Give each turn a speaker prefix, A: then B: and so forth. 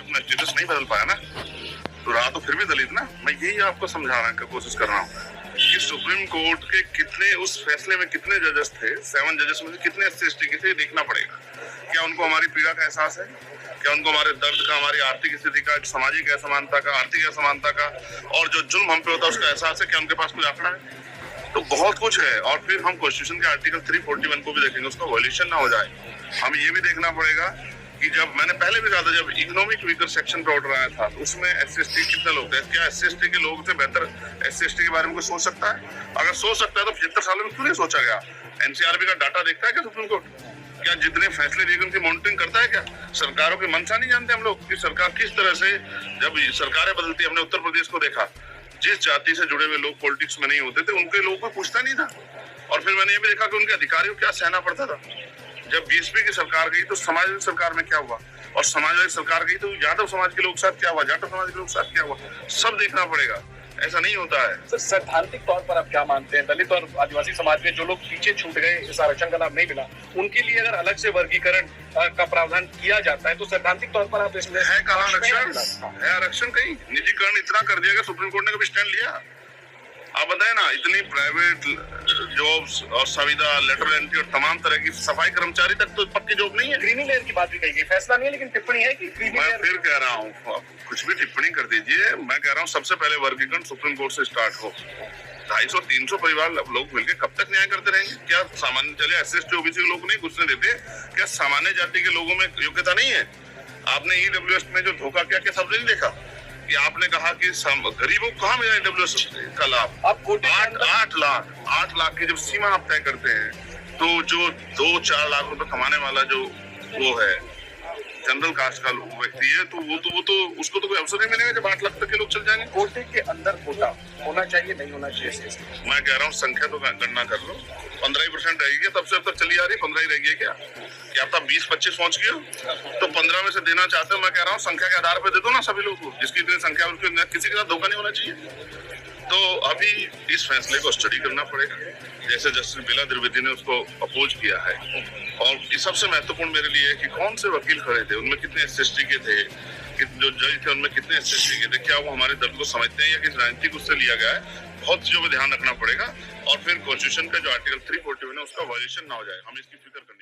A: अपना स्टेटस नहीं बदल पाया ना, तो रहा तो फिर भी दलित ना। मैं यही आपको समझाने की कोशिश कर रहा हूँ कि सुप्रीम कोर्ट के कितने उस फैसले में कितने जजेस थे, 7 जजेस में से कितने SC/ST के थे, देखना पड़ेगा। क्या उनको हमारी पीड़ा का एहसास है? क्या उनको हमारे दर्द का, हमारी आर्थिक स्थिति का, सामाजिक असमानता का, आर्थिक असमानता का और जो जुल्म हम पे होता है उसका एहसास है? क्या उनके पास कोई आंकड़ा है? तो बहुत कुछ है। और फिर हम कॉन्स्टिट्यूशन के आर्टिकल 341 को भी देखेंगे, उसका वायलेशन ना हो जाए। हमें ये भी देखना पड़ेगा कि जब मैंने पहले भी कहा था, जब इकोनॉमिक वीकर सेक्शन पे ऑर्डर आया था तो उसमें SC/ST कितने लोग थे? क्या SC/ST के लोग थे बेहतर SC/ST के बारे में कोई सोच सकता है? अगर सोच सकता है तो 75 सालों में क्यों नहीं सोचा गया? NCRB का डाटा देखता है क्या सुप्रीम कोर्ट? क्या जितने फैसले लिए उनकी मॉनिटरिंग करता है क्या? सरकारों की मंशा नहीं जानते हम लोग कि सरकार किस तरह से, जब सरकारें बदलती, हमने उत्तर प्रदेश को देखा, जिस जाति से जुड़े हुए लोग पॉलिटिक्स में नहीं होते थे उनके लोगों को पूछता नहीं था। और फिर मैंने ये भी देखा कि उनके अधिकारियों को क्या सहना पड़ता था। जब BSP की सरकार गई तो समाजवादी सरकार में क्या हुआ, और समाजवादी सरकार गई तो यादव समाज के लोग साथ क्या हुआ, जाटव समाज के लोग साथ क्या हुआ, सब देखना पड़ेगा। ऐसा नहीं होता है।
B: सर, सैद्धांतिक तौर पर आप क्या मानते हैं, दलित और आदिवासी समाज में जो लोग पीछे छूट गए, इस आरक्षण का लाभ नहीं मिला, उनके लिए अगर अलग से वर्गीकरण का प्रावधान किया जाता है तो सैद्धांतिक तौर पर आप इसमें
A: है कहाँ आरक्षण? है आरक्षण कहीं? निजीकरण इतना कर दिया कि सुप्रीम कोर्ट ने कभी स्टैंड लिया? आप बताए ना, इतनी प्राइवेट जॉब्स और संविदा, लेटर एंट्री और तमाम तरह की, सफाई कर्मचारी तक तो पक्की जॉब नहीं है।
B: क्रीमी लेयर की बात भी कही गई, फैसला नहीं है लेकिन टिप्पणी है कि क्रीमी लेयर।
A: मैं फिर कह रहा हूँ, कुछ भी टिप्पणी कर दीजिए, मैं कह रहा हूँ सबसे पहले वर्गीकरण सुप्रीम कोर्ट से स्टार्ट हो। 250-300 परिवार लोग मिलकर कब तक न्याय करते रहेंगे? क्या सामान्य, चले SC/ST OBC के लोग नहीं घुसने देते? क्या सामान्य जाति के लोगों में योग्यता नहीं है? आपने EWS में जो धोखा किया, क्या सबने नहीं देखा कि आपने कहा कि गरीबों को कहाँ मिला EWS का लाभ?
B: आप
A: 8 लाख की जब सीमा आप तय करते हैं तो जो 2-4 लाख रुपए कमाने वाला जो वो है जनरल कास्ट का व्यक्ति है, तो वो तो उसको तो कोई अवसर नहीं मिलेगा जब 8 लाख तक के लोग चल जाएंगे।
B: कोटे के अंदर कोटा होना चाहिए, नहीं होना चाहिए?
A: मैं कह रहा हूँ संख्या तो गणना कर लो, 15% रहेगी, तब से अब तक चली आ रही, 15 ही रहेगी क्या? क्या आप 20-25 पहुंच गए हो तो 15 में से देना चाहते हो? मैं कह रहा हूँ संख्या के आधार पर दे दो ना सभी लोगों को, जिसकी इतनी संख्या, किसी के साथ धोखा नहीं होना चाहिए। तो अभी इस फैसले को स्टडी करना पड़ेगा, जैसे जस्टिस बिला द्विवेदी ने उसको अपोज किया है। और सबसे महत्वपूर्ण मेरे लिए है कि कौन से वकील खड़े थे, उनमें कितने SC/ST के थे, जो जज थे उनमें कितने SC/ST के थे, क्या वो हमारे दर्द को समझते हैं या किस राजनीतिक उससे लिया गया है? बहुत चीजों पर ध्यान रखना पड़ेगा। और फिर कॉन्स्टिट्यूशन का जो आर्टिकल 341 है उसका वायलेशन ना हो जाए, हम इसकी फिक्र करना